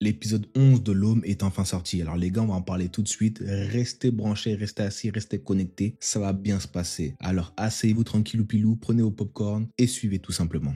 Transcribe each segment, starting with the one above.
L'épisode 11 de l'Homme est enfin sorti. Alors les gars, on va en parler tout de suite. Restez branchés, restez assis, restez connectés. Ça va bien se passer. Alors asseyez-vous tranquillou pilou, prenez vos popcorn et suivez tout simplement.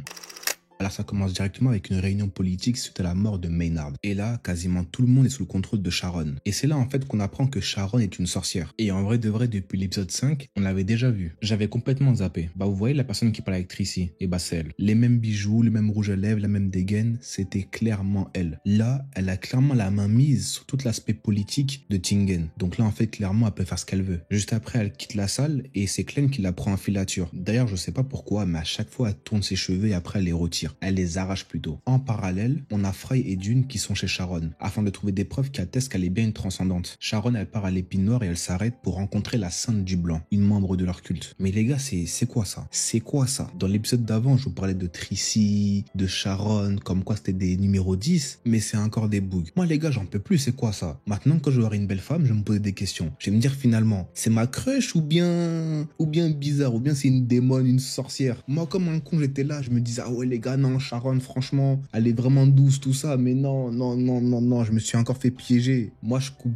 Alors ça commence directement avec une réunion politique suite à la mort de Maynard. Et là, quasiment tout le monde est sous le contrôle de Sharon. Et c'est là en fait qu'on apprend que Sharon est une sorcière. Et en vrai de vrai, depuis l'épisode 5, on l'avait déjà vu. J'avais complètement zappé. Bah vous voyez la personne qui parle avec Tracy, et bah c'est elle. Les mêmes bijoux, le même rouge à lèvres, la même dégaine, c'était clairement elle. Là, elle a clairement la main mise sur tout l'aspect politique de Tingen. Donc là en fait, clairement, elle peut faire ce qu'elle veut. Juste après, elle quitte la salle et c'est Clem qui la prend en filature. D'ailleurs, je sais pas pourquoi, mais à chaque fois, elle tourne ses cheveux et après elle les retire. Elle les arrache plutôt. En parallèle, on a Frey et Dune qui sont chez Sharon, afin de trouver des preuves qui attestent qu'elle est bien une transcendante. Sharon, elle part à l'épine noire et elle s'arrête pour rencontrer la Sainte du Blanc, une membre de leur culte. Mais les gars, c'est quoi ça? C'est quoi ça? Dans l'épisode d'avant, je vous parlais de Tracy, de Sharon, comme quoi c'était des numéros 10, mais c'est encore des bugs. Moi les gars, j'en peux plus, c'est quoi ça? Maintenant, quand je vais avoir une belle femme, je vais me poser des questions. Je vais me dire finalement, c'est ma crush ou bien bizarre, ou bien c'est une démon, une sorcière. Moi, comme un con, j'étais là, je me disais, ah ouais les gars, non, Sharon, franchement, elle est vraiment douce, tout ça, mais non, je me suis encore fait piéger. Moi, je coupe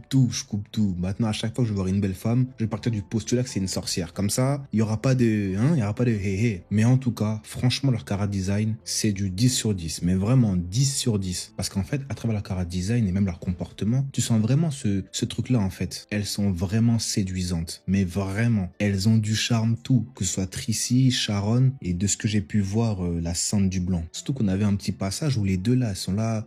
tout. Maintenant, à chaque fois que je vais voir une belle femme, je vais partir du postulat que c'est une sorcière. Comme ça, il y aura pas de, il y aura pas de hé. Mais en tout cas, franchement, leur chara design, c'est du 10 sur 10, mais vraiment 10 sur 10. Parce qu'en fait, à travers leur chara design et même leur comportement, tu sens vraiment ce truc-là, en fait. Elles sont vraiment séduisantes, mais vraiment. Elles ont du charme, tout, que ce soit Tracy, Sharon, et de ce que j'ai pu voir, la Sainte du Blanc. Surtout qu'on avait un petit passage où les deux là,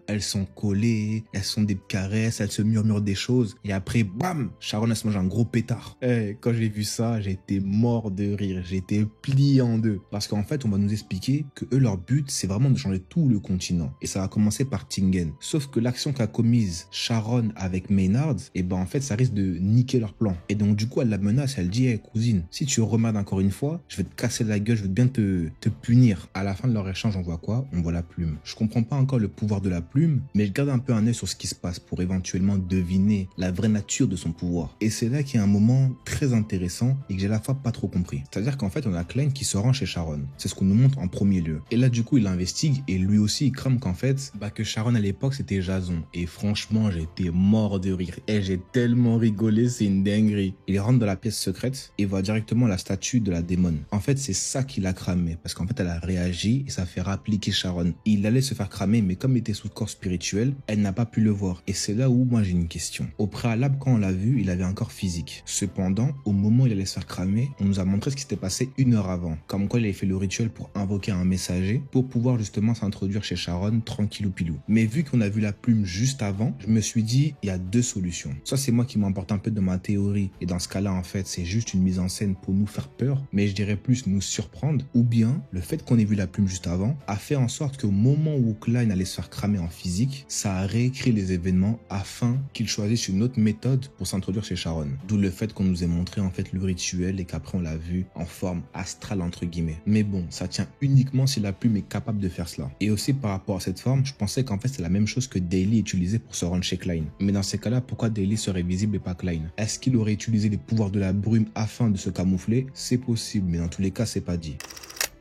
elles sont collées, elles sont des caresses, elles se murmurent des choses, et après, bam, Sharon elle se mange un gros pétard. Quand j'ai vu ça, j'étais mort de rire, j'étais plié en deux. Parce qu'en fait, on va nous expliquer que eux, leur but, c'est vraiment de changer tout le continent. Et ça va commencer par Tingen. Sauf que l'action qu'a commise Sharon avec Maynard, et ben en fait, ça risque de niquer leur plan. Et donc du coup, elle la menace, elle dit, hey, cousine, si tu remardes encore une fois, je vais te casser la gueule, je vais bien te punir. À la fin de leur échange, on voit quoi? On voit la plume. Je comprends pas encore le pouvoir de la plume, mais je garde un peu un œil sur ce qui se passe pour éventuellement deviner la vraie nature de son pouvoir. Et c'est là qu'il y a un moment très intéressant et que j'ai à la fois pas trop compris. C'est-à-dire qu'en fait, on a Klein qui se rend chez Sharon. C'est ce qu'on nous montre en premier lieu. Et là, du coup, il investigue et lui aussi, il crame qu'en fait, que Sharon à l'époque, c'était Jason. Et franchement, j'étais mort de rire. Et j'ai tellement rigolé, c'est une dinguerie. Il rentre dans la pièce secrète et voit directement la statue de la démone. En fait, c'est ça qui l'a cramé parce qu'en fait, elle a réagi et ça fait rappliquer Sharon. Il allait se faire cramer, mais comme il était sous corps spirituel, elle n'a pas pu le voir. Et c'est là où moi j'ai une question. Au préalable, quand on l'a vu, il avait un corps physique. Cependant, au moment où il allait se faire cramer, on nous a montré ce qui s'était passé 1 heure avant. Comme quoi il avait fait le rituel pour invoquer un messager, pour pouvoir justement s'introduire chez Sharon tranquillou pilou. Mais vu qu'on a vu la plume juste avant, je me suis dit, il y a deux solutions. Soit c'est moi qui m'emporte un peu de ma théorie, et dans ce cas-là, en fait, c'est juste une mise en scène pour nous faire peur, mais je dirais plus nous surprendre, ou bien le fait qu'on ait vu la plume juste avant a fait en sorte qu'au moment où Klein allait se faire cramer en physique, ça a réécrit les événements afin qu'il choisisse une autre méthode pour s'introduire chez Sharon. D'où le fait qu'on nous ait montré en fait le rituel et qu'après on l'a vu en forme astrale entre guillemets. Mais bon, ça tient uniquement si la plume est capable de faire cela. Et aussi par rapport à cette forme, je pensais qu'en fait c'est la même chose que Daily utilisait pour se rendre chez Klein. Mais dans ces cas-là, pourquoi Daily serait visible et pas Klein? Est-ce qu'il aurait utilisé les pouvoirs de la brume afin de se camoufler? C'est possible, mais dans tous les cas c'est pas dit.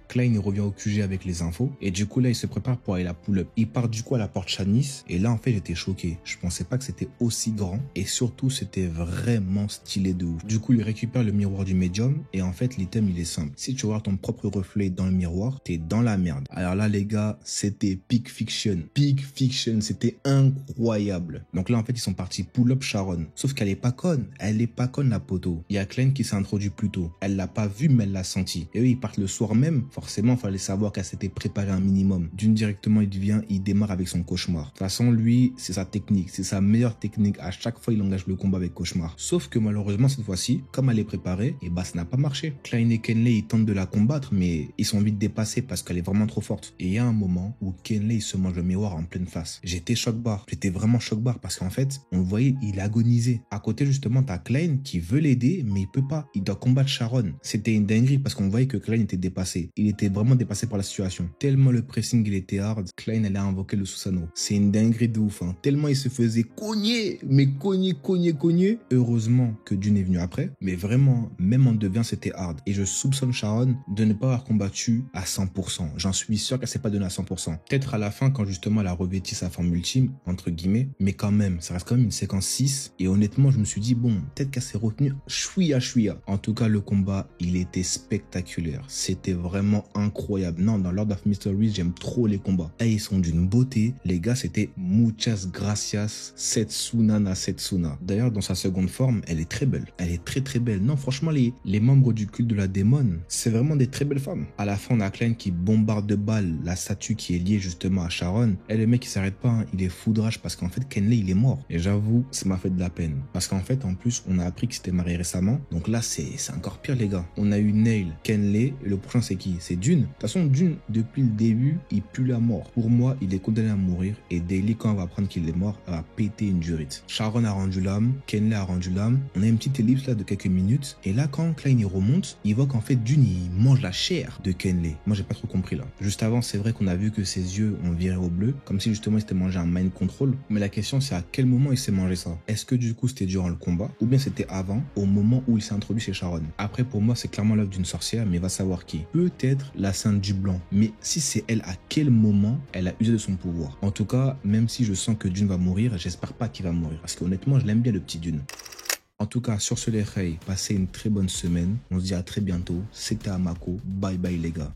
Klein il revient au QG avec les infos et du coup là il se prépare pour aller la pull-up. Il part du coup à la porte Shanice et là en fait j'étais choqué. Je pensais pas que c'était aussi grand et surtout c'était vraiment stylé de ouf. Du coup il récupère le miroir du médium et en fait l'item il est simple. Si tu vois ton propre reflet dans le miroir, t'es dans la merde. Alors là les gars c'était Peak Fiction. Peak Fiction, c'était incroyable. Donc là en fait ils sont partis pull-up Sharon. Sauf qu'elle est pas conne. Elle est pas conne la poteau. Il y a Klein qui s'est introduit plus tôt. Elle l'a pas vu mais elle l'a senti. Et eux ils partent le soir même. Forcément, il fallait savoir qu'elle s'était préparée un minimum. D'une directement, il démarre avec son cauchemar. De toute façon, lui, c'est sa technique. C'est sa meilleure technique. À chaque fois, il engage le combat avec cauchemar. Sauf que malheureusement, cette fois-ci, comme elle est préparée, et ça n'a pas marché. Klein et Kenley, ils tentent de la combattre, mais ils sont vite dépassés parce qu'elle est vraiment trop forte. Et il y a un moment où Kenley, il se mange le miroir en pleine face. J'étais choc-barre. J'étais vraiment choc-barre parce qu'en fait, on le voyait, il agonisait. À côté, justement, t'as Klein qui veut l'aider, mais il peut pas. Il doit combattre Sharon. C'était une dinguerie parce qu'on voyait que Klein était dépassé. Il était vraiment dépassé par la situation. Tellement le pressing il était hard, Klein allait invoquer le Susanoo. C'est une dinguerie de ouf, hein. Tellement il se faisait cogner, mais cogner. Heureusement que Dune est venu après, mais vraiment, même en devient c'était hard. Et je soupçonne Sharon de ne pas avoir combattu à 100%. J'en suis sûr qu'elle s'est pas donnée à 100%. Peut-être à la fin quand justement elle a revêti sa forme ultime, entre guillemets, mais quand même, ça reste quand même une séquence 6. Et honnêtement, je me suis dit, bon, peut-être qu'elle s'est retenue chouïa. En tout cas, le combat, il était spectaculaire. C'était vraiment incroyable. Non, dans Lord of Mysteries, j'aime trop les combats. Et ils sont d'une beauté. Les gars, c'était muchas gracias, Setsuna na Setsuna. D'ailleurs, dans sa seconde forme, elle est très belle. Elle est très belle. Non, franchement, les membres du culte de la démone, c'est vraiment des très belles femmes. À la fin, on a Klein qui bombarde de balles la statue qui est liée justement à Sharon. Et le mec, il s'arrête pas, hein. Il est foudrage parce qu'en fait, Kenley, il est mort. Et j'avoue, ça m'a fait de la peine. Parce qu'en fait, en plus, on a appris qu'il s'était marié récemment. Donc là, c'est encore pire, les gars. On a eu Nail, Kenley, et le prochain, c'est qui? C'est Dune. De toute façon, Dune, depuis le début, il pue la mort. Pour moi, il est condamné à mourir. Et Daily, quand on va apprendre qu'il est mort, elle va péter une durite. Sharon a rendu l'âme, Kenley a rendu l'âme. On a une petite ellipse là de quelques minutes. Et là, quand Klein y remonte, il voit qu'en fait, Dune, il mange la chair de Kenley. Moi, j'ai pas trop compris là. Juste avant, c'est vrai qu'on a vu que ses yeux ont viré au bleu, comme si justement il s'était mangé un mind control. Mais la question, c'est à quel moment il s'est mangé ça? Est-ce que du coup, c'était durant le combat, ou bien c'était avant, au moment où il s'est introduit chez Sharon? Après, pour moi, c'est clairement l'œuvre d'une sorcière, mais va savoir qui. Peut-être la Sainte du Blanc. Mais si c'est elle, à quel moment elle a usé de son pouvoir? En tout cas, même si je sens que Dune va mourir, j'espère pas qu'il va mourir. Parce qu'honnêtement, je l'aime bien le petit Dune. En tout cas, sur ce les passez une très bonne semaine. On se dit à très bientôt. C'était Amako. Bye bye les gars.